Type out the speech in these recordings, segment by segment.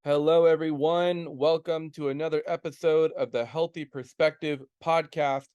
Hello, everyone. Welcome to another episode of the Healthy Perspective podcast.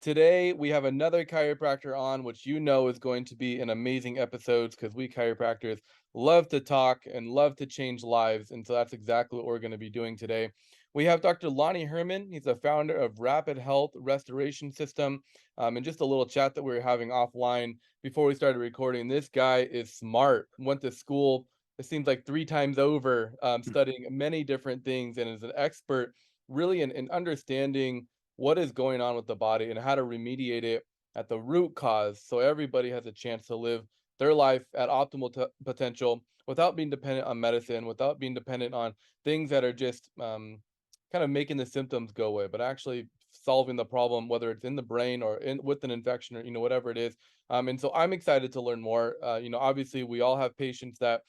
Today, we have another chiropractor on, which you know is going to be an amazing episode because we chiropractors love to talk and love to change lives. And so that's exactly what we're going to be doing today. We have Dr. Lonnie Herman. He's the founder of Rapid Health Restoration System. And just a little chat that we were having offline before we started recording. This guy is smart, went to school, it seems like three times over, studying many different things, and is an expert really in understanding what is going on with the body and how to remediate it at the root cause so everybody has a chance to live their life at optimal potential without being dependent on medicine, without being dependent on things that are just kind of making the symptoms go away, but actually solving the problem, whether it's in the brain or in with an infection or whatever it is. And so I'm excited to learn more. Obviously we all have patients that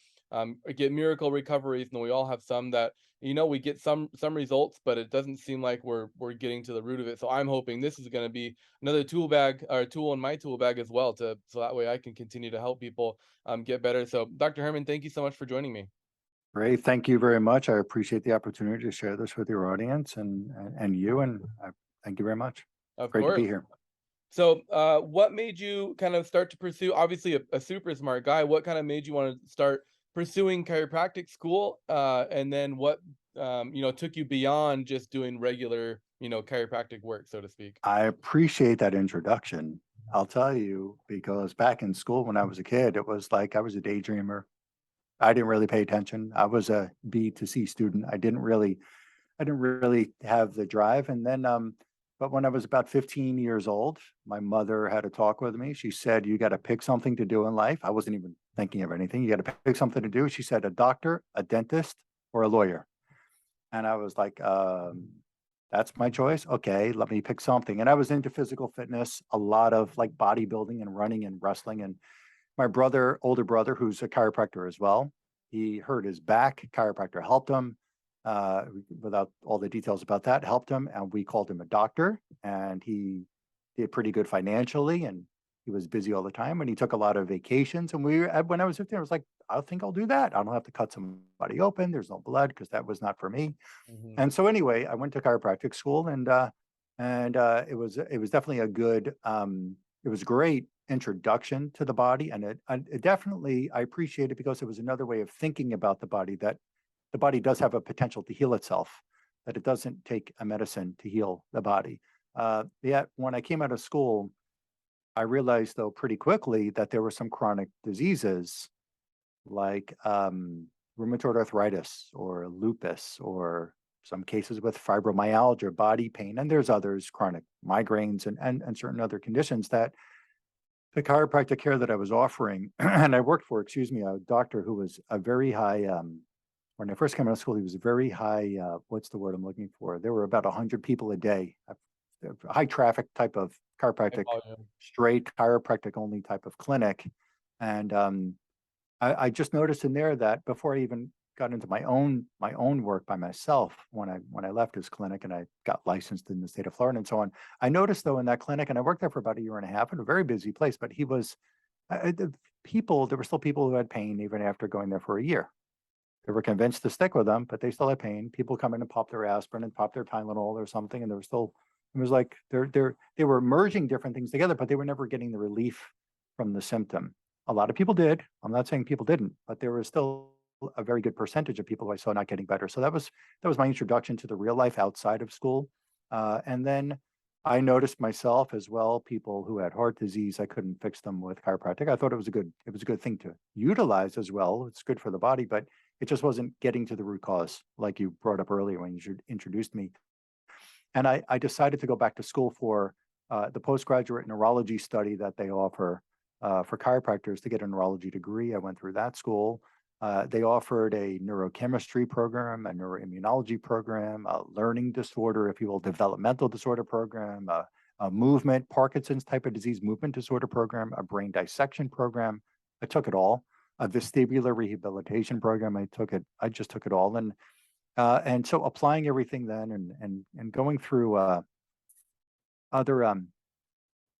get miracle recoveries, and we all have some that we get some results, but it doesn't seem like we're getting to the root of it. So I'm hoping this is going to be another tool bag or tool in my tool bag as well, to so that way I can continue to help people get better. So Dr. Herman, thank you so much for joining me. Great. Thank you very much. I appreciate the opportunity to share this with your audience and you. And I thank you very much. Of Great to course. be here. So, what made you kind of start to pursue, obviously a super smart guy, what kind of made you want to start pursuing chiropractic school? And then what, took you beyond just doing regular, chiropractic work, so to speak? I appreciate that introduction. I'll tell you, because back in school when I was a kid, it was like I was a daydreamer. I didn't really pay attention. I was a B to C student. I didn't really have the drive. And then, but when I was about 15 years old, my mother had a talk with me. She said, "You got to pick something to do in life." I wasn't even thinking of anything. "You got to pick something to do." She said, "A doctor, a dentist, or a lawyer." And I was like, "That's my choice. Okay, let me pick something." And I was into physical fitness, a lot of like bodybuilding and running and wrestling. And my brother, older brother, who's a chiropractor as well, he hurt his back. Chiropractor helped him. Without all the details about that, helped him, and we called him a doctor. And he did pretty good financially, and he was busy all the time. And he took a lot of vacations. And when I was 15, I was like, "I think I'll do that. I don't have to cut somebody open. There's no blood because that was not for me." Hmm. And so anyway, I went to chiropractic school, and it was definitely a good it was a great introduction to the body, and it definitely I appreciate it because it was another way of thinking about the body, that the body does have a potential to heal itself, that it doesn't take a medicine to heal the body. Yet when I came out of school, I realized though pretty quickly that there were some chronic diseases like rheumatoid arthritis or lupus, or some cases with fibromyalgia, body pain, and there's others, chronic migraines, and certain other conditions that the chiropractic care that I was offering, and I worked for, excuse me, a doctor who was a very high, when I first came out of school, he was a very high, what's the word I'm looking for? There were about 100 people a day, a high traffic type of High chiropractic, volume. straight chiropractic only type of clinic. And I just noticed in there that before I even got into my own work by myself, when I left his clinic and I got licensed in the state of Florida and so on, I noticed though in that clinic, and I worked there for about a year and a half in a very busy place, but he was the people. There were still people who had pain even after going there for a year. They were convinced to stick with them, but they still had pain. People come in and pop their aspirin and pop their Tylenol or something, and there was still. It was like they were merging different things together, but they were never getting the relief from the symptom. A lot of people did. I'm not saying people didn't, but there was still a very good percentage of people who I saw not getting better. So that was my introduction to the real life outside of school. And then I noticed myself as well, people who had heart disease, I couldn't fix them with chiropractic. I thought it was a good thing to utilize as well. It's good for the body, but it just wasn't getting to the root cause, like you brought up earlier when you introduced me. And I decided to go back to school for the postgraduate neurology study that they offer for chiropractors to get a neurology degree. I went through that school. They offered a neurochemistry program, a neuroimmunology program, a learning disorder, if you will, developmental disorder program, a movement, Parkinson's type of disease movement disorder program, a brain dissection program. I took it all. A vestibular rehabilitation program. I just took it all. And so applying everything then, and going through other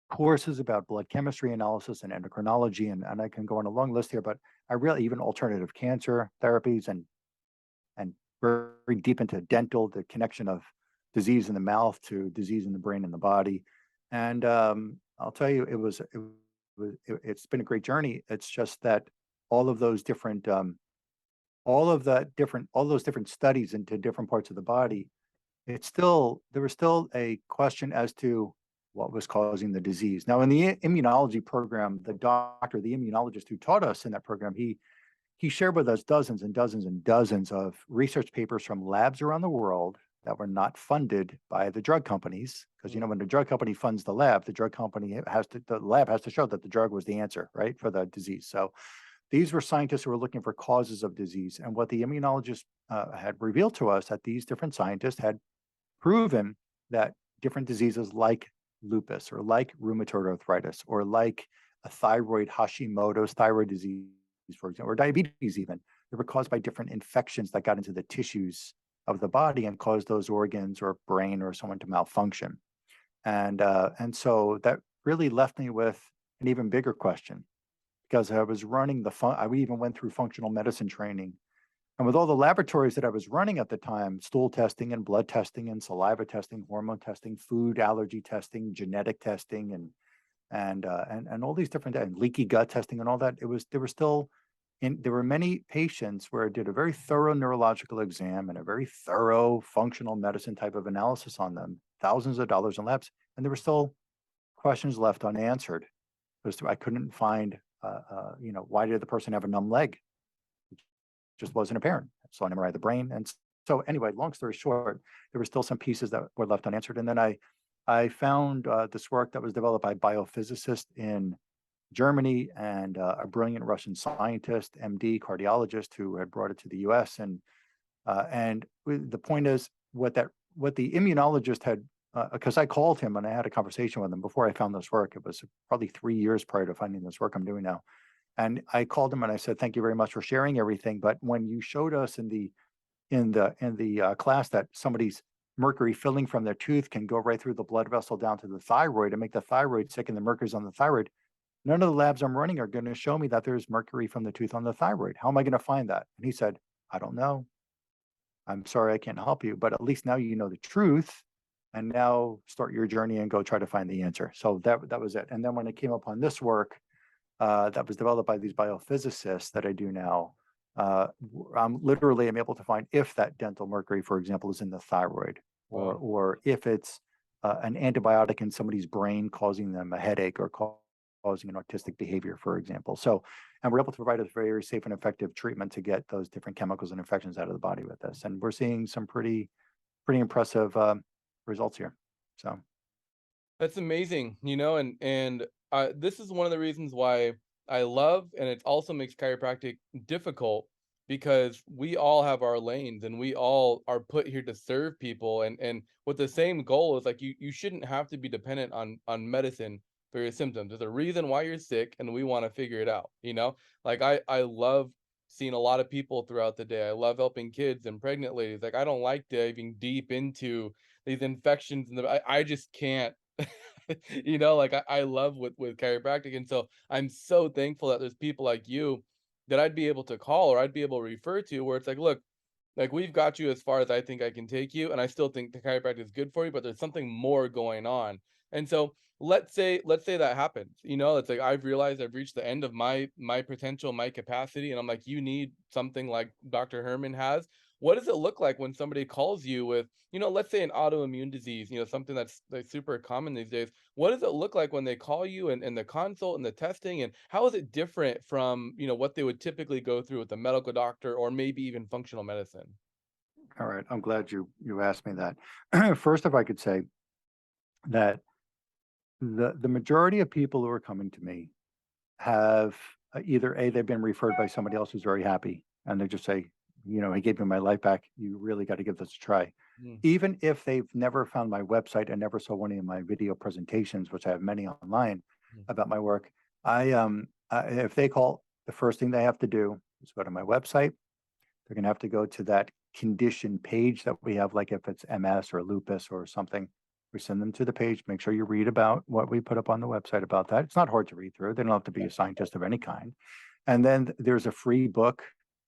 courses about blood chemistry analysis and endocrinology, and I can go on a long list here, but I really, even alternative cancer therapies and very, very deep into dental, the connection of disease in the mouth to disease in the brain and the body. And I'll tell you, it's been a great journey. It's just that all of those different all those different studies into different parts of the body, there was still a question as to what was causing the disease. Now, in the immunology program, the immunologist who taught us in that program, he shared with us dozens and dozens and dozens of research papers from labs around the world that were not funded by the drug companies. Because when the drug company funds the lab, the lab has to show that the drug was the answer, right, for the disease. So these were scientists who were looking for causes of disease. And what the immunologist had revealed to us, that these different scientists had proven that different diseases like lupus or like rheumatoid arthritis or like a Hashimoto's thyroid disease, for example, or diabetes even, they were caused by different infections that got into the tissues of the body and caused those organs or brain or someone to malfunction. And so that really left me with an even bigger question, because I was running I even went through functional medicine training. And with all the laboratories that I was running at the time, stool testing and blood testing and saliva testing, hormone testing, food allergy testing, genetic testing, and all these different, and leaky gut testing and all that, there were many patients where I did a very thorough neurological exam and a very thorough functional medicine type of analysis on them, thousands of dollars in labs, and there were still questions left unanswered. Because I couldn't find, why did the person have a numb leg? Just wasn't apparent. So I MRI the brain. And so anyway, long story short, there were still some pieces that were left unanswered. And then I found this work that was developed by biophysicists in Germany and a brilliant Russian scientist, MD, cardiologist, who had brought it to the US. And the point is what the immunologist had, because I called him and I had a conversation with him before I found this work. It was probably 3 years prior to finding this work I'm doing now. And I called him and I said, "Thank you very much for sharing everything. But when you showed us in the class that somebody's mercury filling from their tooth can go right through the blood vessel down to the thyroid and make the thyroid sick, and the mercury's on the thyroid, none of the labs I'm running are going to show me that there's mercury from the tooth on the thyroid. How am I going to find that?" And he said, "I don't know. I'm sorry, I can't help you, but at least now you know the truth. And now start your journey and go try to find the answer." So that was it. And then when I came upon this work, that was developed by these biophysicists that I do now, I'm able to find if that dental mercury, for example, is in the thyroid, or if it's an antibiotic in somebody's brain causing them a headache or causing an autistic behavior, for example. So, and we're able to provide a very safe and effective treatment to get those different chemicals and infections out of the body with this. And we're seeing some pretty impressive results here. So That's amazing, and this is one of the reasons why I love, and it also makes chiropractic difficult, because we all have our lanes and we all are put here to serve people, and with the same goal is like you shouldn't have to be dependent on medicine for your symptoms. There's a reason why you're sick, and we want to figure it out. Like I love seeing a lot of people throughout the day. I love helping kids and pregnant ladies. Like I don't like diving deep into these infections, and I just can't. Like I love with chiropractic, and so I'm so thankful that there's people like you that I'd be able to call or I'd be able to refer to, where it's like, look, like we've got you as far as I think I can take you, and I still think the chiropractic is good for you, but there's something more going on. And so let's say that happens. It's like I've realized I've reached the end of my potential, my capacity, and I'm like, you need something like Dr. Herman has. What does it look like when somebody calls you with, let's say an autoimmune disease, something that's like super common these days? What does it look like when they call you, and the consult and the testing, and how is it different from, what they would typically go through with a medical doctor or maybe even functional medicine? all right, I'm glad you asked me that. First, if I could say that the majority of people who are coming to me have either they've been referred by somebody else who's very happy, and they just say, "He gave me my life back. You really got to give this a try." Mm, Even if they've never found my website and never saw one of my video presentations, which I have many online mm, about my work, if they call, the first thing they have to do is go to my website. They're going to have to go to that condition page that we have, like if it's MS or lupus or something. We send them to the page. Make sure you read about what we put up on the website about that. It's not hard to read through. They don't have to be a scientist of any kind. And then there's a free book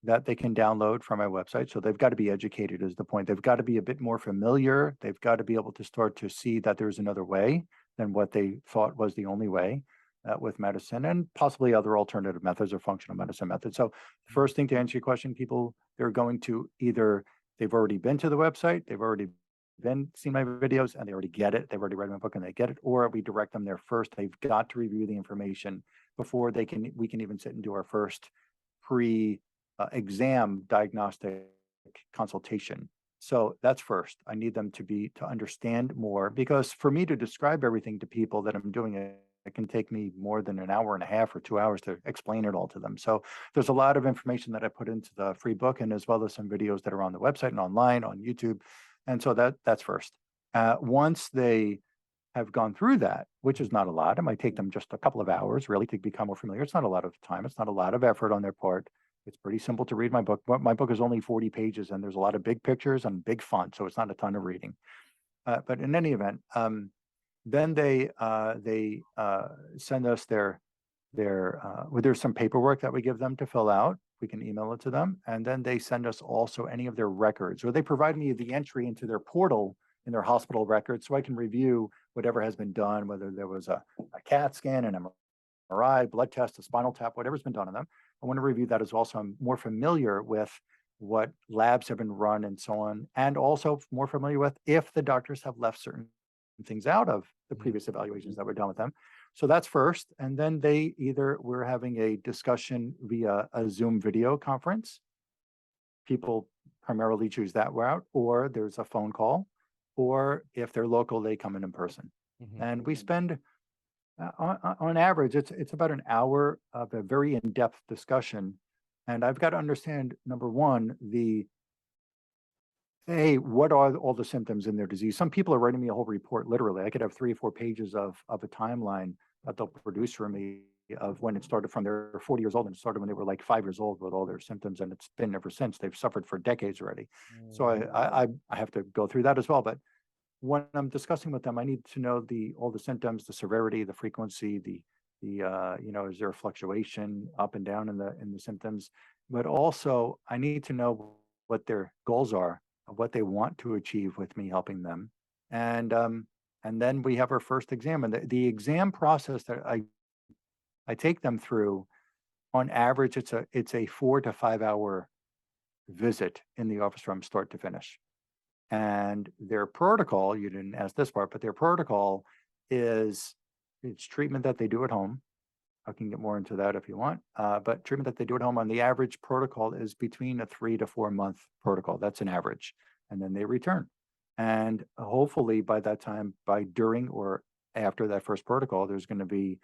that they can download from my website. So they've got to be educated is the point. They've got to be a bit more familiar. They've got to be able to start to see that there's another way than what they thought was the only way with medicine, and possibly other alternative methods or functional medicine methods. So first thing, to answer your question, people, they're going to either, they've already been to the website, they've already seen my videos and they already get it. They've already read my book and they get it, or we direct them there first. They've got to review the information before we can even sit and do our first pre exam diagnostic consultation. So that's first. I need them to understand more, because for me to describe everything to people that I'm doing it can take me more than an hour and a half or 2 hours to explain it all to them. So there's a lot of information that I put into the free book, and as well as some videos that are on the website and online on YouTube. And so that's first. Once they have gone through that, which is not a lot, it might take them just a couple of hours really to become more familiar. It's not a lot of time. It's not a lot of effort on their part. It's pretty simple to read my book. My book is only 40 pages and there's a lot of big pictures and big font, so it's not a ton of reading. But in any event, then they send us there's some paperwork that we give them to fill out. We can email it to them, and then they send us also any of their records, or they provide me the entry into their portal in their hospital records, so I can review whatever has been done, whether there was a CAT scan, an MRI, blood test, a spinal tap, whatever's been done on them. I want to review that as well, so I'm more familiar with what labs have been run and so on, and also more familiar with if the doctors have left certain things out of the previous evaluations that were done with them. So that's first. And then we're having a discussion via a Zoom video conference. People primarily choose that route, or there's a phone call, or if they're local, they come in person. And we spend, on average, it's about an hour of a very in-depth discussion. And I've got to understand, number one, what are all the symptoms in their disease? Some people are writing me a whole report, literally. I could have 3 or 4 pages of a timeline that they'll produce for me of when it started, from they're 40 years old, and it started when they were like 5 years old with all their symptoms, and it's been ever since. They've suffered for decades already. So I have to go through that as well. But when I'm discussing with them, I need to know all the symptoms, the severity, the frequency, is there a fluctuation up and down in the symptoms? But also I need to know what their goals are, what they want to achieve with me helping them. And then we have our first exam. And the exam process that I take them through, on average, it's a 4 to 5 hour visit in the office from start to finish. And their protocol, you didn't ask this part, but their protocol it's treatment that they do at home. I can get more into that if you want, but treatment that they do at home, on the average protocol is between a 3 to 4 month protocol. That's an average. And then they return. And hopefully by that time, during or after that first protocol, there's going to be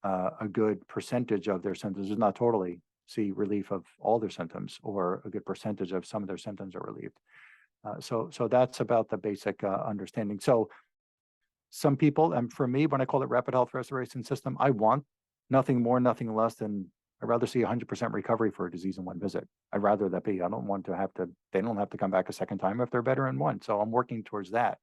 a good percentage of their symptoms, does not totally see relief of all their symptoms, or a good percentage of some of their symptoms are relieved. So that's about the basic understanding. So some people, and for me, when I call it rapid health restoration system, I want nothing more, nothing less than, I'd rather see 100% recovery for a disease in one visit. I'd rather that be. I don't want to they don't have to come back a second time if they're better in one. So I'm working towards that.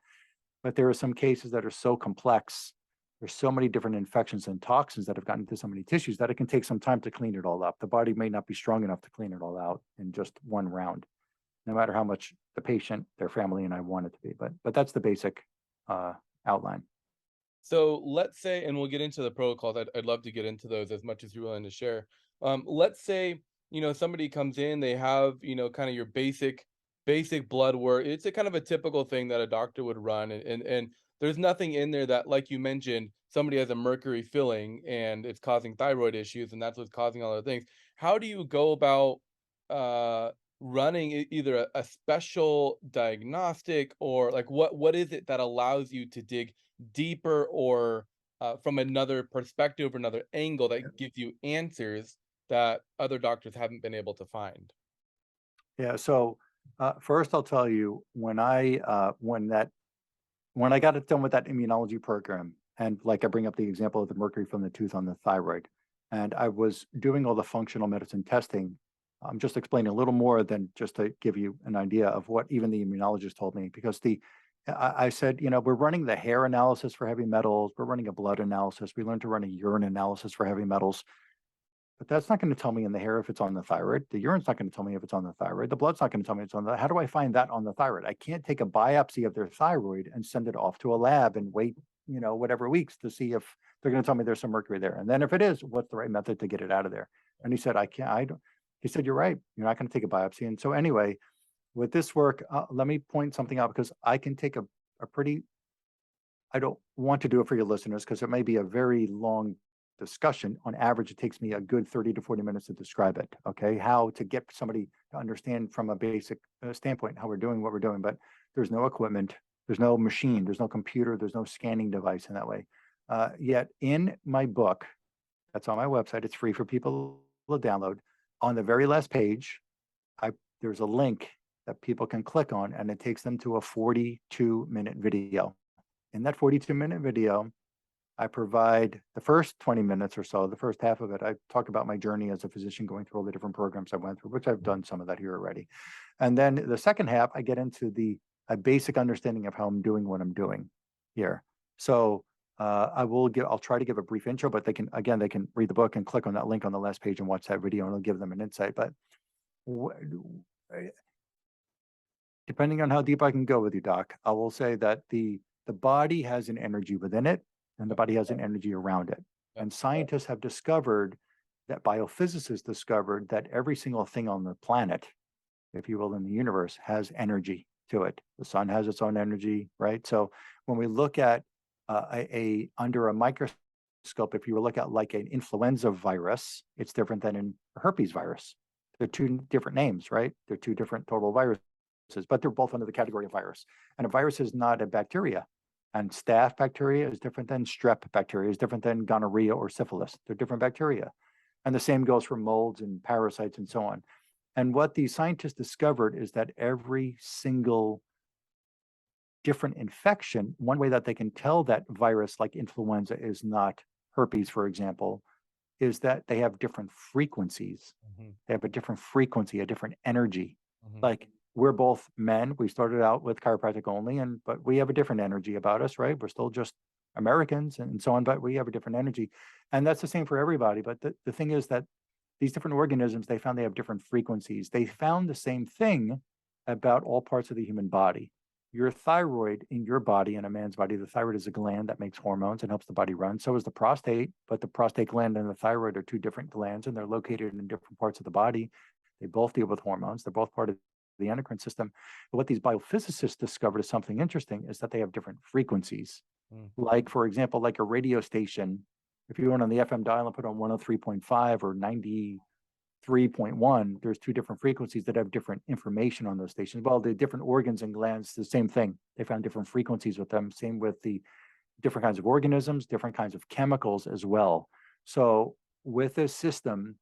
But there are some cases that are so complex. There's so many different infections and toxins that have gotten into so many tissues that it can take some time to clean it all up. The body may not be strong enough to clean it all out in just one round, no matter how much the patient, their family, and I want it to be. But that's the basic outline. So let's say, and we'll get into the protocols. I'd love to get into those as much as you're willing to share. Let's say, somebody comes in, they have, kind of your basic blood work. It's a kind of a typical thing that a doctor would run. And there's nothing in there that, like you mentioned, somebody has a mercury filling and it's causing thyroid issues, and that's what's causing all the things. How do you go about running either a special diagnostic, or like what is it that allows you to dig deeper, or from another perspective or another angle that gives you answers that other doctors haven't been able to find? Yeah. So first, I'll tell you, when I got it done with that immunology program, and like I bring up the example of the mercury from the tooth on the thyroid, and I was doing all the functional medicine testing. I'm just explaining a little more than just to give you an idea of what even the immunologist told me, because I said, we're running the hair analysis for heavy metals. We're running a blood analysis. We learned to run a urine analysis for heavy metals. But that's not going to tell me in the hair if it's on the thyroid. The urine's not going to tell me if it's on the thyroid. The blood's not going to tell me it's on the. How do I find that on the thyroid? I can't take a biopsy of their thyroid and send it off to a lab and wait, whatever weeks to see if they're going to tell me there's some mercury there. And then if it is, what's the right method to get it out of there? And he said, I can't. I don't. He said, you're right. You're not going to take a biopsy. And so anyway, with this work, let me point something out because I can take a pretty. I don't want to do it for your listeners because it may be a very long discussion. On average, it takes me a good 30 to 40 minutes to describe it. Okay. How to get somebody to understand from a basic standpoint how we're doing what we're doing. But there's no equipment, there's no machine, there's no computer, there's no scanning device in that way. Yet in my book, that's on my website, it's free for people to download. On the very last page, there's a link that people can click on, and it takes them to a 42-minute video. In that 42-minute video, I provide the first 20 minutes or so, the first half of it, I talk about my journey as a physician going through all the different programs I went through, which I've done some of that here already. And then the second half, I get into a basic understanding of how I'm doing what I'm doing here. So I'll try to give a brief intro, but they can read the book and click on that link on the last page and watch that video, and it'll give them an insight. But depending on how deep I can go with you, Doc, I will say that the body has an energy within it, and the body has an energy around it. And scientists have discovered that biophysicists discovered that every single thing on the planet, if you will, in the universe, has energy to it. The sun has its own energy, right? So when we look at under a microscope, if you look at like an influenza virus, it's different than a herpes virus. They're two different names, right? They're two different total viruses, but they're both under the category of virus. And a virus is not a bacteria. And staph bacteria is different than strep bacteria, is different than gonorrhea or syphilis. They're different bacteria. And the same goes for molds and parasites and so on. And what these scientists discovered is that every single different infection, one way that they can tell that virus like influenza is not herpes, for example, is that they have different frequencies. Mm-hmm. They have a different frequency, a different energy. Mm-hmm. Like we're both men. We started out with chiropractic only, but we have a different energy about us, right? We're still just Americans and so on, but we have a different energy. And that's the same for everybody. But the thing is that these different organisms, they found they have different frequencies. They found the same thing about all parts of the human body. Your thyroid in your body, in a man's body, the thyroid is a gland that makes hormones and helps the body run. So is the prostate, but the prostate gland and the thyroid are two different glands, and they're located in different parts of the body. They both deal with hormones. They're both part of the endocrine system. But what these biophysicists discovered is something interesting, is that they have different frequencies. Mm-hmm. Like, for example, like a radio station, if you went on the FM dial and put on 103.5 or 93.1, there's two different frequencies that have different information on those stations. Well, the different organs and glands, the same thing. They found different frequencies with them. Same with the different kinds of organisms, different kinds of chemicals as well. So with this system,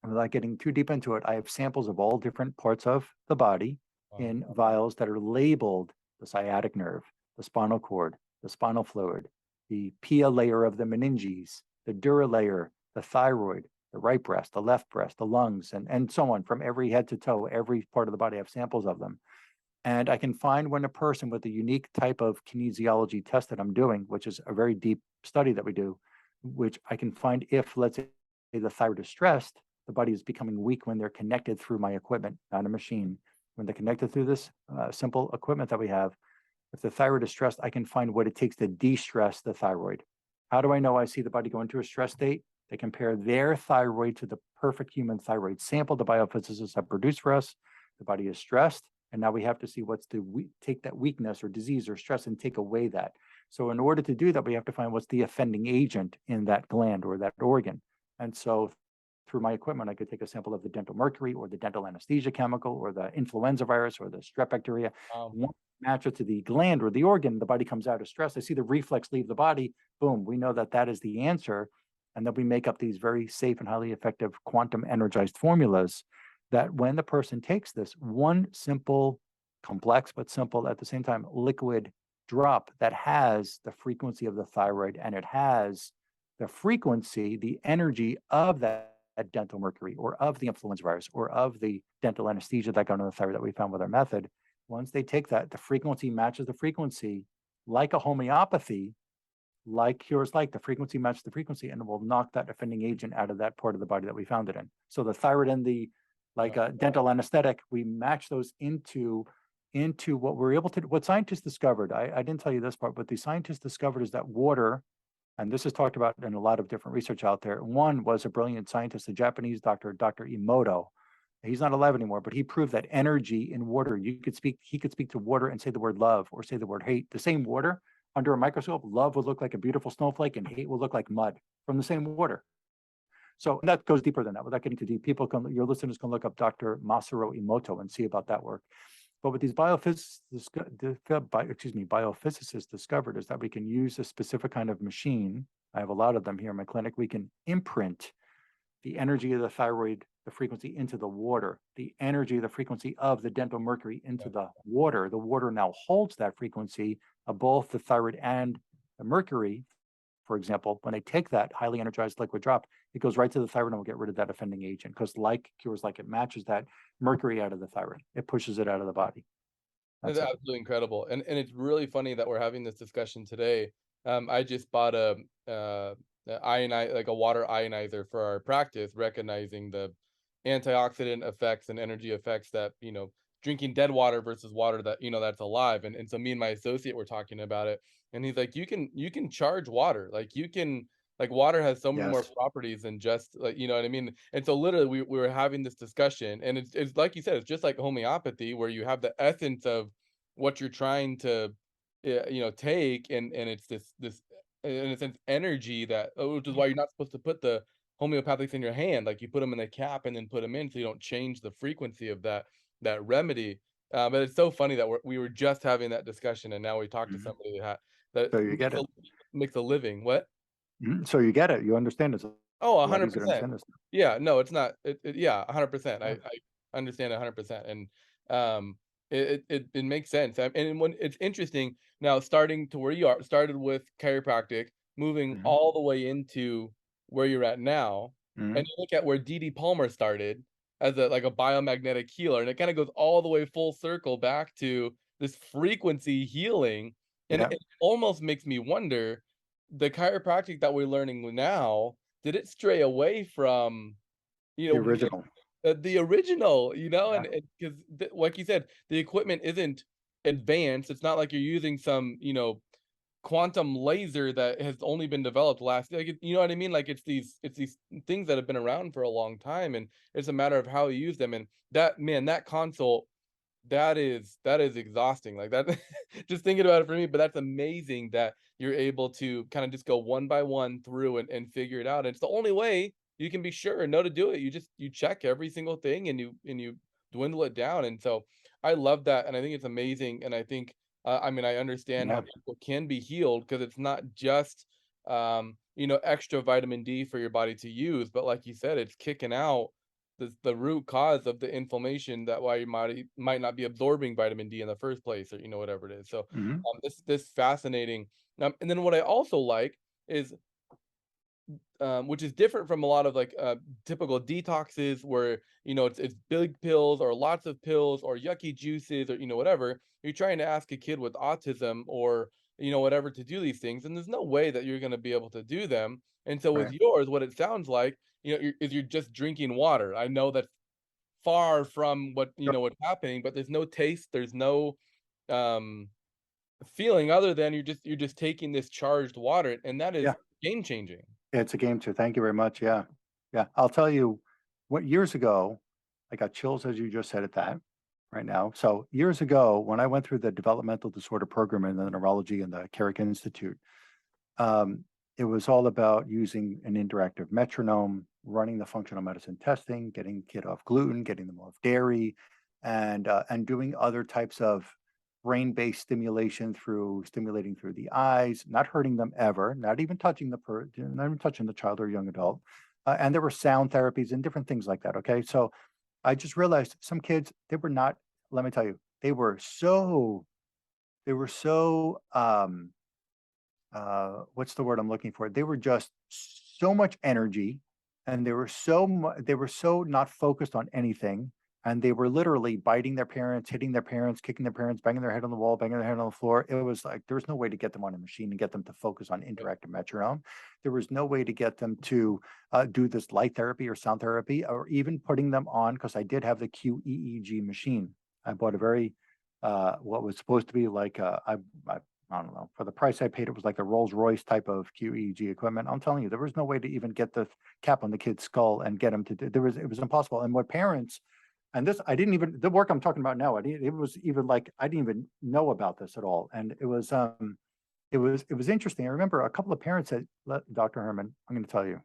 without getting too deep into it, I have samples of all different parts of the body in vials that are labeled the sciatic nerve, the spinal cord, the spinal fluid, the pia layer of the meninges, the dura layer, the thyroid, the right breast, the left breast, the lungs, and so on, from every head to toe, every part of the body. I have samples of them. And I can find when a person with a unique type of kinesiology test that I'm doing, which is a very deep study that we do, which I can find if, let's say, the thyroid is stressed, the body is becoming weak when they're connected through my equipment, not a machine. When they're connected through this simple equipment that we have, if the thyroid is stressed, I can find what it takes to de-stress the thyroid. How do I know I see the body go into a stress state? They compare their thyroid to the perfect human thyroid sample the biophysicists have produced for us. The body is stressed, and now we have to see what's take that weakness or disease or stress and take away that. So in order to do that, we have to find what's the offending agent in that gland or that organ. And so through my equipment, I could take a sample of the dental mercury or the dental anesthesia chemical or the influenza virus or the strep bacteria. One match it to the gland or the organ, the body comes out of stress. I see the reflex leave the body. Boom, we know that that is the answer. And then we make up these very safe and highly effective quantum energized formulas that when the person takes this one simple, complex, but simple at the same time, liquid drop that has the frequency of the thyroid and it has the frequency, the energy of that dental mercury or of the influenza virus or of the dental anesthesia that got on the thyroid that we found with our method, once they take that, the frequency matches the frequency like a homeopathy. like cures like, the frequency matches the frequency, and it will knock that offending agent out of that part of the body that we found it in. So the thyroid and the like dental anesthetic, we match those into what we're able to, what scientists discovered. I didn't tell you this part, but the scientists discovered is that water, and this is talked about in a lot of different research out there. One was a brilliant scientist, a Japanese doctor, Dr. Emoto. He's not alive anymore, but he proved that energy in water, he could speak to water and say the word love or say the word hate. The same water under a microscope, love would look like a beautiful snowflake and hate will look like mud from the same water. So that goes deeper than that. Without getting too deep, your listeners can look up Dr. Masaru Emoto and see about that work. But what these biophysicists discovered is that we can use a specific kind of machine. I have a lot of them here in my clinic. We can imprint the energy of the thyroid, the frequency into the water, the energy of the frequency of the dental mercury into the water. The water now holds that frequency of both the thyroid and the mercury. For example, when they take that highly energized liquid drop, it goes right to the thyroid and will get rid of that offending agent, because like cures like, it matches that mercury out of the thyroid. It pushes it out of the body. It's absolutely incredible. And it's really funny that we're having this discussion today. I just bought a like a water ionizer for our practice, recognizing the antioxidant effects and energy effects that, drinking dead water versus water that, that's alive. And so me and my associate were talking about it, and he's like, you can charge water. Like you can, like water has so many more Yes. properties than just, like, you know what I mean? And so literally we were having this discussion, and it's like you said, it's just like homeopathy, where you have the essence of what you're trying to take, and it's this in a sense energy that, which is why you're not supposed to put the homeopathics in your hand. Like you put them in a cap and then put them in, so you don't change the frequency of that remedy. But it's so funny that we were just having that discussion, and now we talk to Mhm. somebody that So you get it. makes a living. What? So you get it. You understand it's a Oh, lot easier to 100%. understand this. Yeah, no, it's not. Yeah, 100%. Yeah. I understand 100%, and it makes sense. And when it's interesting now, starting to where you are, started with chiropractic, moving Mhm. all the way into where you're at now, and Mhm. you look at where D.D. Palmer started as a like a biomagnetic healer, and it kind of goes all the way full circle back to this frequency healing, and Yeah. it almost makes me wonder, the chiropractic that we're learning now, did it stray away from, The original. the original, Yeah. and because like you said, the equipment isn't advanced. It's not like you're using some, quantum laser that has only been developed last, like, you know what I mean? Like it's these things that have been around for a long time, and it's a matter of how you use them. And that, man, that consult, that is exhausting. Like that, just thinking about it for me, but that's amazing that you're able to kind of just go one by one through and figure it out. And it's the only way you can be sure and know to do it. You check every single thing, and you dwindle it down. And so I love that, and I think it's amazing. And I think, I mean, I understand how Yeah. people can be healed, because it's not just extra vitamin D for your body to use, but like you said, it's kicking out the root cause of the inflammation, that why you might not be absorbing vitamin D in the first place, or whatever it is. So Mhm. this fascinating. And then what I also like is, which is different from a lot of like typical detoxes, where it's big pills or lots of pills or yucky juices, or whatever. You're trying to ask a kid with autism or whatever to do these things, and there's no way that you're going to be able to do them. And so with Right. yours, what it sounds like, you're just drinking water. I know that's far from what Yep. what's happening, but there's no taste, there's no um feeling, other than you're just taking this charged water, and that is Yeah. game changing. It's a game changer. Thank you very much. Yeah. Yeah. I'll tell you what, years ago, I got chills as you just said it that right now. So years ago, when I went through the developmental disorder program in the neurology and the Carrick Institute, um, it was all about using an interactive metronome, running the functional medicine testing, getting the kid off gluten, getting them off dairy, and doing other types of brain-based stimulation through stimulating through the eyes, not hurting them ever, not even touching not even touching the child or young adult. And there were sound therapies and different things like that. Okay, so I just realized some kids, they were not. Let me tell you, they were so what's the word I'm looking for? They were just so much energy, and they were so not focused on anything. and they were literally biting their parents, hitting their parents, kicking their parents, banging their head on the wall, banging their head on the floor. It was like there was no way to get them on a machine and get them to focus on interactive metronome. There was no way to get them to do this light therapy or sound therapy, or even putting them on, because I did have the QEEG machine. I bought a very what was supposed to be like I don't know, for the price I paid, it was like the Rolls Royce type of QEEG equipment. I'm telling you, there was no way to even get the cap on the kid's skull and get him to do. It was impossible. And what parents, and this, I didn't even, the work I'm talking about now, it was even like I didn't even know about this at all. And it was interesting. I remember a couple of parents said, Dr. Herman, I'm going to tell you,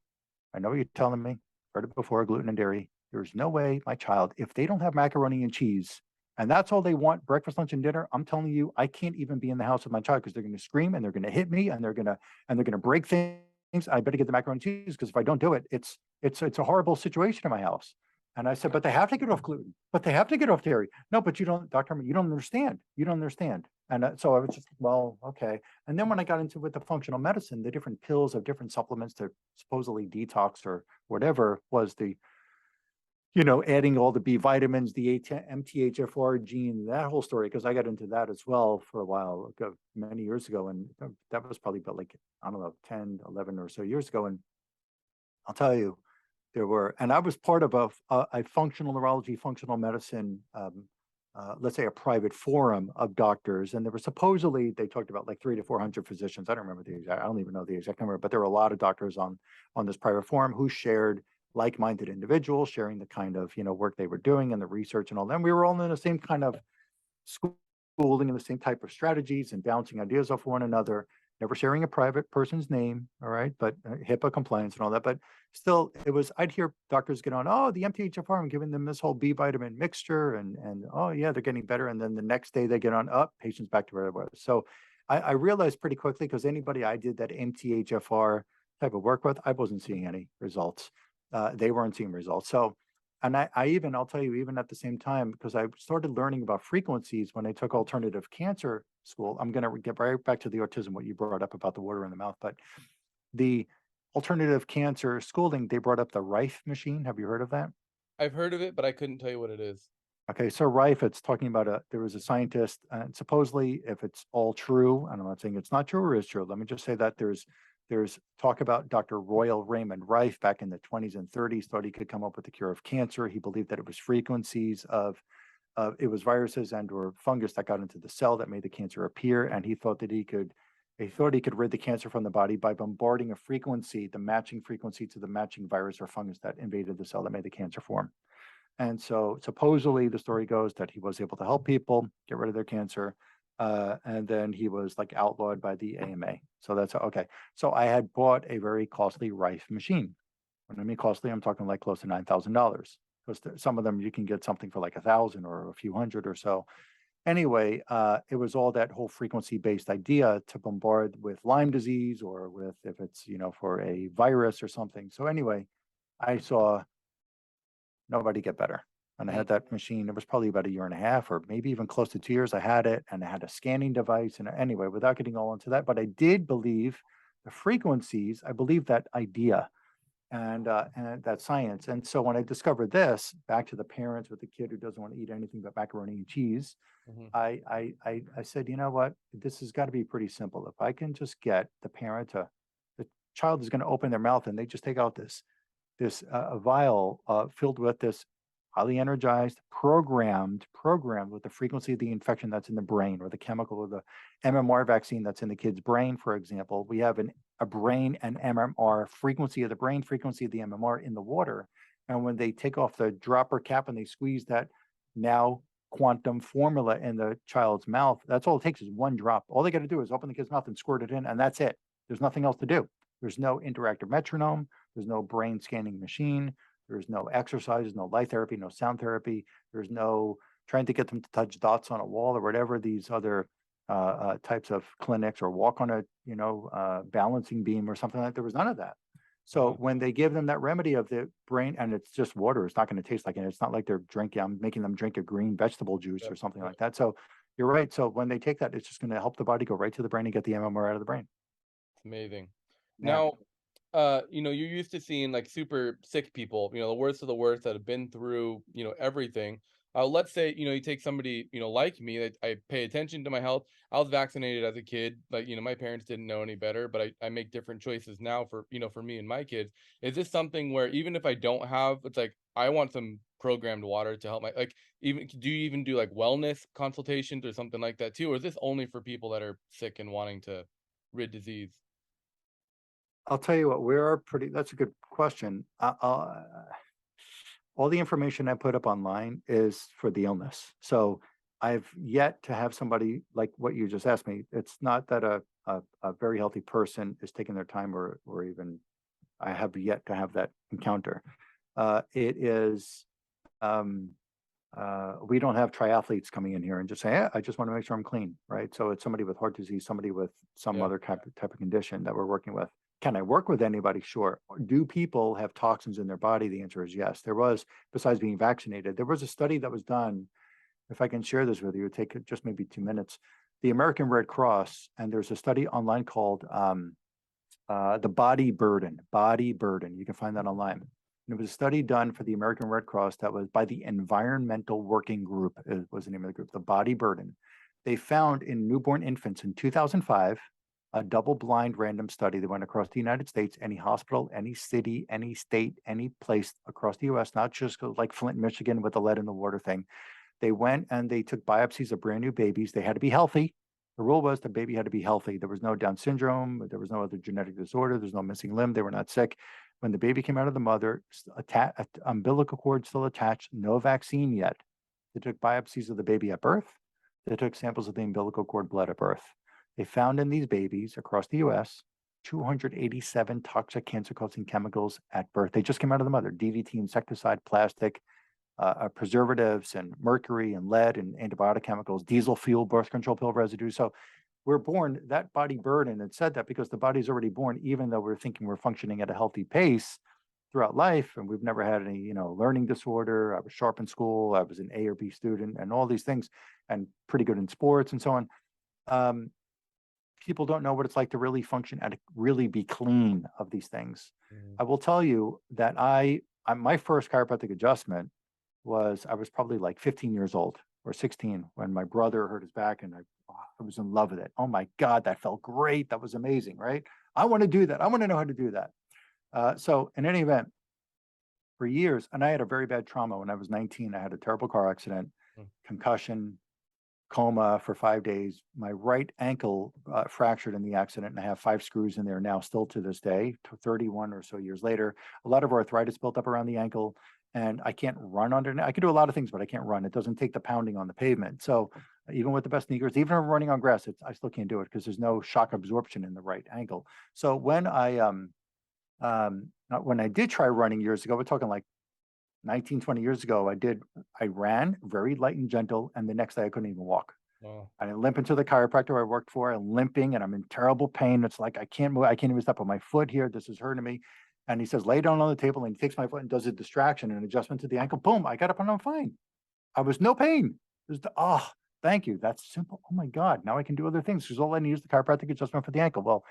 I know what you're telling me, heard it before, gluten and dairy. There's no way my child, if they don't have macaroni and cheese, and that's all they want, breakfast, lunch, and dinner, I'm telling you, I can't even be in the house with my child, because they're going to scream and they're going to hit me and they're going to break things. I better get the macaroni and cheese, because if I don't do it, it's a horrible situation in my house. And I said, but they have to get off gluten, but they have to get off dairy. No, but you don't, Dr. Herman, you don't understand. You don't understand. And so I was just, well, okay. And then when I got into with the functional medicine, the different pills of different supplements to supposedly detox or whatever was the, adding all the B vitamins, the MTHFR gene, that whole story, because I got into that as well for a while ago, many years ago. And that was probably about like, I don't know, 10, 11 or so years ago. And I'll tell you, and I was part of a functional neurology, functional medicine, let's say a private forum of doctors. And there were supposedly, they talked about like 300 to 400 physicians. I don't remember the exact, I don't even know the exact number, but there were a lot of doctors on this private forum who shared like-minded individuals, sharing the kind of, work they were doing and the research and all that. And we were all in the same kind of schooling and the same type of strategies and bouncing ideas off one another, never sharing a private person's name, all right, but HIPAA compliance and all that. But still, I'd hear doctors get on, oh, the MTHFR, I'm giving them this whole B vitamin mixture, and oh yeah, they're getting better. And then the next day they get on, up, patient's back to where it was. So I realized pretty quickly, because anybody I did that MTHFR type of work with, I wasn't seeing any results. They weren't seeing results. So, and I'll tell you, even at the same time, because I started learning about frequencies when I took alternative cancer school. I'm going to get right back to the autism, what you brought up about the water in the mouth, but the alternative cancer schooling, they brought up the Rife machine. Have you heard of that? I've heard of it, but I couldn't tell you what it is. Okay, so Rife, it's talking about there was a scientist, and supposedly, if it's all true, and I'm not saying it's not true or is true, let me just say that there's talk about Dr. Royal Raymond Rife back in the 20s and 30s, thought he could come up with the cure of cancer. He believed that it was frequencies of it was viruses and or fungus that got into the cell that made the cancer appear, and he thought he could rid the cancer from the body by bombarding a frequency, the matching frequency to the matching virus or fungus that invaded the cell that made the cancer form. And so supposedly the story goes that he was able to help people get rid of their cancer. And then he was like outlawed by the AMA. So that's okay. So I had bought a very costly Rife machine. When I mean costly, I'm talking like close to $9,000, because some of them you can get something for like 1,000 or a few hundred or so. Anyway, it was all that whole frequency-based idea to bombard with Lyme disease, or with, if it's, for a virus or something. So anyway, I saw nobody get better. And I had that machine. It was probably about a year and a half, or maybe even close to 2 years. I had it, and I had a scanning device. And anyway, without getting all into that, but I did believe the frequencies. I believe that idea and that science. And so when I discovered this, back to the parents with the kid who doesn't want to eat anything but macaroni and cheese, I said, you know what, this has got to be pretty simple. If I can just get the child is going to open their mouth and they just take out this vial filled with this highly energized, programmed with the frequency of the infection that's in the brain, or the chemical, or the MMR vaccine that's in the kid's brain, for example. We have a brain and MMR frequency of the brain, frequency of the MMR in the water. And when they take off the dropper cap and they squeeze that now quantum formula in the child's mouth, that's all it takes is one drop. All they got to do is open the kid's mouth and squirt it in, and that's it. There's nothing else to do. There's no interactive metronome. There's no brain scanning machine. There's no exercise, no light therapy, no sound therapy. There's no trying to get them to touch dots on a wall or whatever these other types of clinics, or walk on a balancing beam or something like that. There was none of that. So when they give them that remedy of the brain, and it's just water, it's not going to taste like it. It's not like they're drinking, I'm making them drink a green vegetable juice or something like that. So you're right. So when they take that, it's just going to help the body go right to the brain and get the MMR out of the brain. It's amazing. Yeah. Now, you're used to seeing like super sick people, the worst of the worst that have been through, everything. Let's say, you take somebody, like me, that I pay attention to my health. I was vaccinated as a kid. Like, my parents didn't know any better, but I make different choices now for, for me and my kids. Is this something where even if I don't have, it's like, I want some programmed water to help my, like, even, do you even do like wellness consultations or something like that too? Or is this only for people that are sick and wanting to rid disease? I'll tell you what, we are pretty, that's a good question. All the information I put up online is for the illness. So I've yet to have somebody like what you just asked me. It's not that a very healthy person is taking their time, or even I have yet to have that encounter. It is, um, we don't have triathletes coming in here and just say, I just want to make sure I'm clean, right? So it's somebody with heart disease, somebody with some Yeah. other type of condition that we're working with. Can I work with anybody? Sure. Do people have toxins in their body? The answer is yes. There was, besides being vaccinated, there was a study that was done. If I can share this with you, it would take just maybe 2 minutes. The American Red Cross, and there's a study online called the body burden. Body burden. You can find that online. And it was a study done for the American Red Cross that was by the Environmental Working Group, was the name of the group, the body burden. They found in newborn infants in 2005, a double-blind random study that went across the United States, any hospital, any city, any state, any place across the US, not just like Flint, Michigan with the lead in the water thing. They went and they took biopsies of brand new babies. They had to be healthy. The rule was the baby had to be healthy. There was no Down syndrome. There was no other genetic disorder. There's no missing limb. They were not sick. When the baby came out of the mother, umbilical cord still attached, no vaccine yet. They took biopsies of the baby at birth. They took samples of the umbilical cord blood at birth. They found in these babies across the US 287 toxic cancer-causing chemicals at birth. They just came out of the mother: DVT, insecticide, plastic, preservatives, and mercury and lead and antibiotic chemicals, diesel fuel, birth control pill residue. So we're born, that body burden, it said that because the body's already born, even though we're thinking we're functioning at a healthy pace throughout life, and we've never had any, learning disorder. I was sharp in school. I was an A or B student and all these things, and pretty good in sports and so on. Um, People don't know what it's like to really function and really be clean of these things. Mhm. I will tell you that my first chiropractic adjustment was, I was probably like 15 years old or 16 when my brother hurt his back, and I was in love with it. Oh my God, that felt great. That was amazing, right? I want to do that. I want to know how to do that. So in any event, for years, and I had a very bad trauma when I was 19. I had a terrible car accident, Mm. concussion, coma for 5 days. My right ankle fractured in the accident, and I have 5 screws in there now, still to this day, 31 or so years later. A lot of arthritis built up around the ankle, and I can't run under it. I can do a lot of things, but I can't run. It doesn't take the pounding on the pavement. So even with the best sneakers, even if I'm running on grass, I still can't do it because there's no shock absorption in the right ankle. So when I did try running years ago, we're talking like 19, 20 years ago, I ran very light and gentle, and the next day I couldn't even walk. Oh, I limp into the chiropractor I worked for. I'm limping and I'm in terrible pain. It's like I can't move. I can't even step on my foot here. This is hurting me. And he says, lay down on the table, and he takes my foot and does a distraction and adjustment to the ankle. Boom, I got up and I'm fine. I was no pain. Thank you. That's simple. Oh my God. Now I can do other things because all I need is the chiropractic adjustment for the ankle. Well,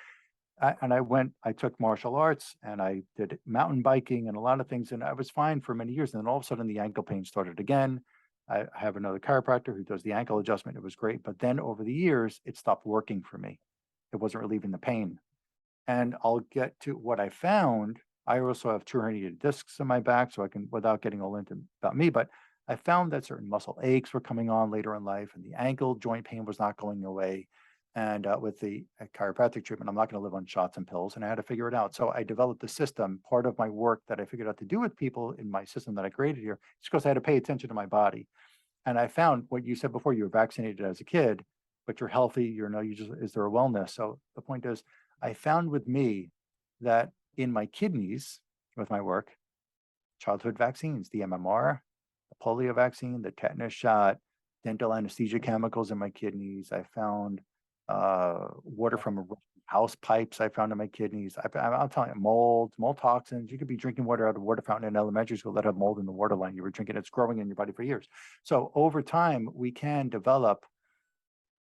I took martial arts and I did mountain biking and a lot of things, and I was fine for many years. And then all of a sudden the ankle pain started again. I have another chiropractor who does the ankle adjustment. It was great. But then over the years, it stopped working for me. It wasn't relieving the pain. And I'll get to what I found. I also have two herniated discs in my back, so I can, without getting all into about me, but I found that certain muscle aches were coming on later in life, and the ankle joint pain was not going away. And with the chiropractic treatment, I'm not going to live on shots and pills, and I had to figure it out. So I developed the system. Part of my work that I figured out to do with people in my system that I created here is because I had to pay attention to my body. And I found what you said before: you were vaccinated as a kid, but you're healthy. Is there a wellness? So the point is, I found with me that in my kidneys, with my work, childhood vaccines, the MMR, the polio vaccine, the tetanus shot, dental anesthesia chemicals in my kidneys. I found water from house pipes I found in my kidneys. I'm telling you, mold toxins. You could be drinking water out of a water fountain in elementary school that have mold in the water line you were drinking. It's growing in your body for years. So over time, we can develop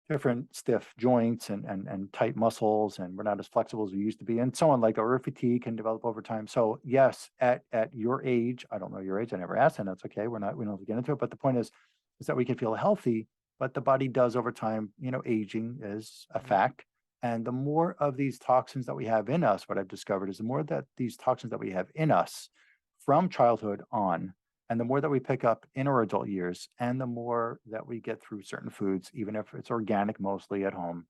different stiff joints and tight muscles, and we're not as flexible as we used to be, and so on like that, or fatigue can develop over time. So yes, at your age, I don't know your age, I never asked, and that's okay. We don't have to get into it. But the point is that we can feel healthy, but the body does over time, aging is a fact. And the more of these toxins that we have in us, what I've discovered is the more that these toxins that we have in us from childhood on, and the more that we pick up in our adult years, and the more that we get through certain foods, even if it's organic, mostly at home.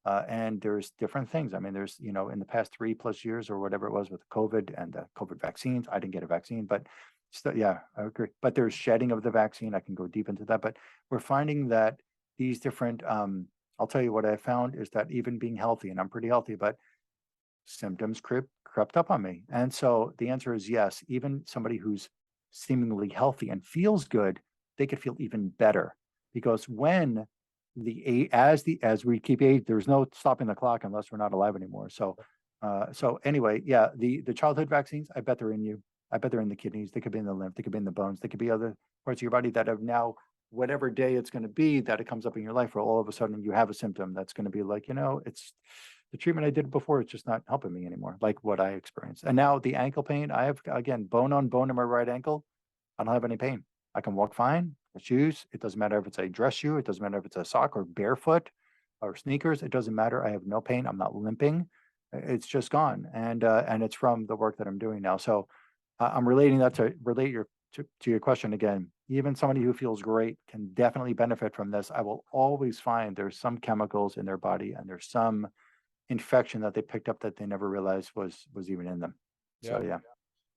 And there's different things. I mean, there's, in the past 3+ years or whatever it was with COVID and the COVID vaccines, I didn't get a vaccine, but still, yeah, I agree. But there's shedding of the vaccine. I can go deep into that, but we're finding that these different, I'll tell you what I found is that even being healthy, and I'm pretty healthy, but symptoms crept up on me. And so the answer is yes, even somebody who's seemingly healthy and feels good, they could feel even better, because when as we keep age, there's no stopping the clock unless we're not alive anymore. So anyway, yeah, the childhood vaccines, I bet they're in you. I bet they're in the kidneys. They could be in the lymph. They could be in the bones. They could be other parts of your body that have now, whatever day it's going to be that it comes up in your life, or all of a sudden you have a symptom that's going to be like, it's the treatment I did before, it's just not helping me anymore, like what I experienced. And now the ankle pain, I have, again, bone on bone in my right ankle. I don't have any pain. I can walk fine. The shoes, it doesn't matter if it's a dress shoe, it doesn't matter if it's a sock or barefoot or sneakers, it doesn't matter. I have no pain. I'm not limping. It's just gone. And it's from the work that I'm doing now. So I'm relating that to your question again. Even somebody who feels great can definitely benefit from this. I will always find there's some chemicals in their body, and there's some infection that they picked up that they never realized was even in them. So Yeah.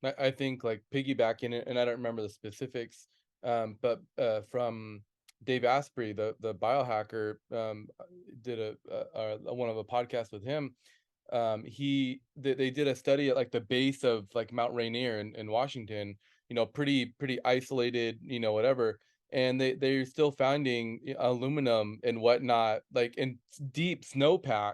yeah. I think like piggybacking it, and I don't remember the specifics, but from Dave Asprey, the biohacker, did one of a podcast with him. They did a study at like the base of like Mount Rainier in Washington, pretty isolated, whatever. And they're still finding aluminum and whatnot, like in deep snowpack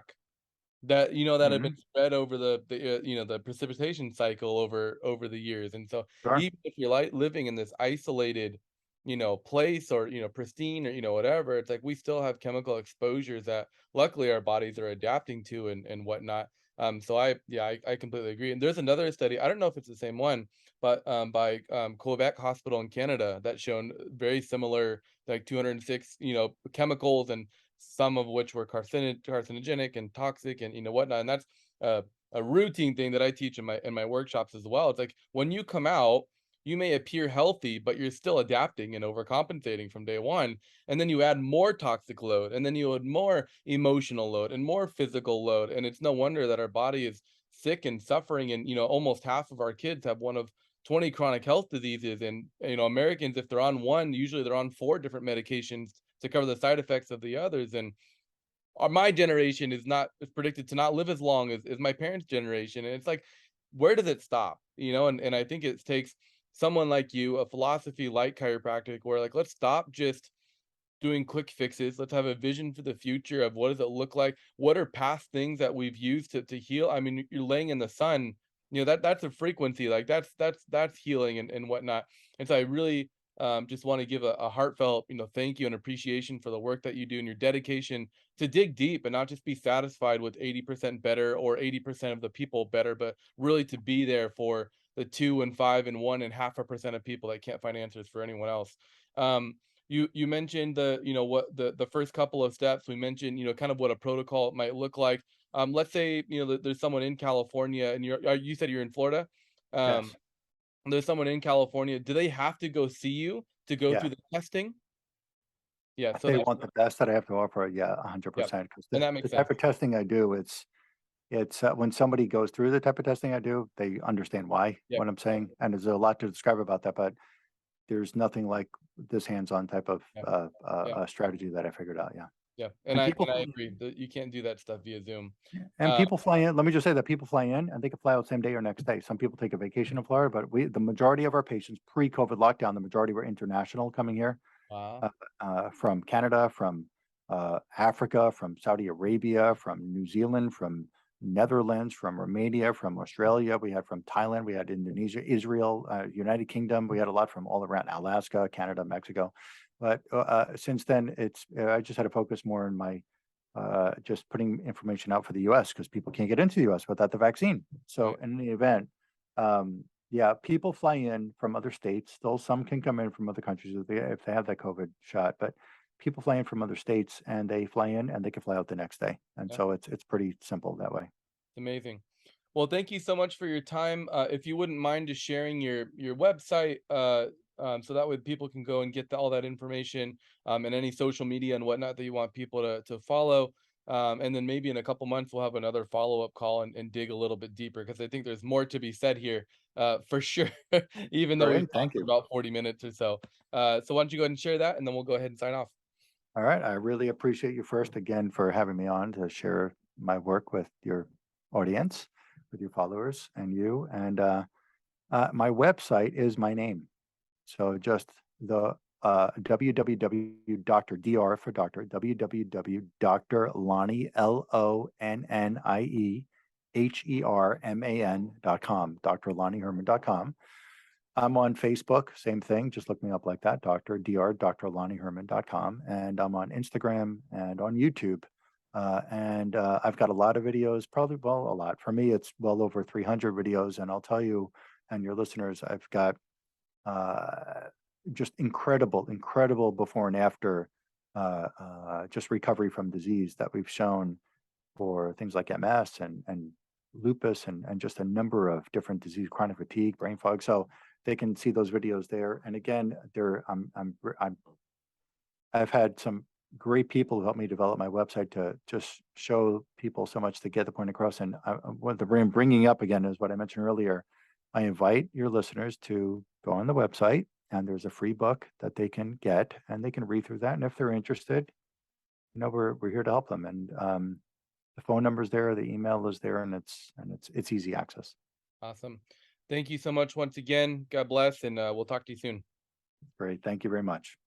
that that had been Mhm. spread over the precipitation cycle over the years. And so Sure. even if you're living in this isolated place, or pristine, or whatever, it's like we still have chemical exposures that luckily our bodies are adapting to and whatnot. So I completely agree. And there's another study, I don't know if it's the same one, but by Quebec Hospital in Canada, that shown very similar, like 206 chemicals, and some of which were carcinogenic and toxic and whatnot. And that's a routine thing that I teach in my workshops as well. It's like when you come out, you may appear healthy, but you're still adapting and overcompensating from day one. And then you add more toxic load, and then you add more emotional load and more physical load. And it's no wonder that our body is sick and suffering. And almost half of our kids have one of 20 chronic health diseases. And Americans, if they're on one, usually they're on 4 different medications to cover the side effects of the others. And my generation is predicted to not live as long as my parents' generation. And it's like, where does it stop? And I think it takes someone like you, a philosophy like chiropractic, where like, let's stop just doing quick fixes. Let's have a vision for the future of what does it look like? What are past things that we've used to heal? I mean, you're laying in the sun, that's a frequency, like that's healing and whatnot. And so I really just want to give a heartfelt, thank you and appreciation for the work that you do and your dedication to dig deep and not just be satisfied with 80% better or 80% of the people better, but really to be there for the 2 and 5 and 1.5% of people that can't find answers for anyone else. You mentioned what the first couple of steps. We mentioned kind of what a protocol might look like. Let's say there's someone in California, and you said you're in Florida. Um, Yes. there's someone in California. Do they have to go see you to go Yeah. through the testing? Yeah. If So they that want the best that I have to offer, yeah, yeah, 100%. Because and the, that the makes type sense. of testing I do, it's when somebody goes through the type of testing I do, they understand why, Yep. what I'm saying. And there's a lot to describe about that, but there's nothing like this hands-on type of Yeah. Yeah. strategy that I figured out. Yeah. Yeah. And And I people, and I agree that you can't do that stuff via Zoom. and Uh, people fly in. Let me just say that people fly in and they can fly out same day or next day. Some people take a vacation in Florida, but the majority of our patients pre-COVID lockdown, the majority were international coming here, wow. uh, from Canada, from Africa, from Saudi Arabia, from New Zealand, from Netherlands, from Romania, from Australia. We had from Thailand, we had Indonesia, Israel, United Kingdom. We had a lot from all around Alaska, Canada, Mexico. But since then, I just had to focus more on my just putting information out for the US because people can't get into the US without the vaccine. So Right. in the event, yeah, people fly in from other states. Still, some can come in from other countries if they have that COVID shot, but people fly in from other states and they fly in and they can fly out the next day. And Yeah. so it's pretty simple that way. It's amazing. Well, thank you so much for your time. If you wouldn't mind just sharing your website, so that way people can go and get all that information, and any social media and whatnot that you want people to follow. And then maybe in a couple months we'll have another follow-up call and dig a little bit deeper because I think there's more to be said here, for sure. Even though we've Great, talked thank for you. about 40 minutes or so. So why don't you go ahead and share that, and then we'll go ahead and sign off. All right, I really appreciate you first again for having me on to share my work with your audience, with your followers, and you. And my website is my name. So just the www.dr for doctor, www.dr Lonnie, LONNIEHERMAN.com, drlonnieherman.com. I'm on Facebook, same thing. Just look me up like that, Dr. LonnieHerman.com. And I'm on Instagram and on YouTube. And I've got a lot of videos, probably, well, a lot. For me, it's well over 300 videos. And I'll tell you and your listeners, I've got uh, just incredible before and after just recovery from disease that we've shown for things like MS and lupus and just a number of different disease, chronic fatigue, brain fog. So they can see those videos there. And again, I've had some great people who helped me develop my website to just show people so much to get the point across. And what I'm bringing up again is what I mentioned earlier. I invite your listeners to go on the website, and there's a free book that they can get, and they can read through that. And if they're interested, we're here to help them. And the phone number is there, the email is there, and it's easy access. Awesome. Thank you so much once again. God bless, and we'll talk to you soon. Great, thank you very much.